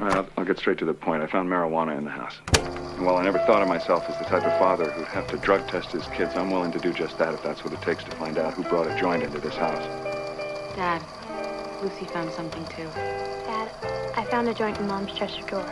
All right, I'll get straight to the point. I found marijuana in the house. And while I never thought of myself as the type of father who'd have to drug test his kids, I'm willing to do just that if that's what it takes to find out who brought a joint into this house. Dad, Lucy found something too. Dad, I found a joint in Mom's dresser drawer.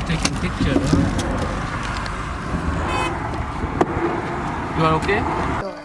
Taking picture, huh? You are okay? Door.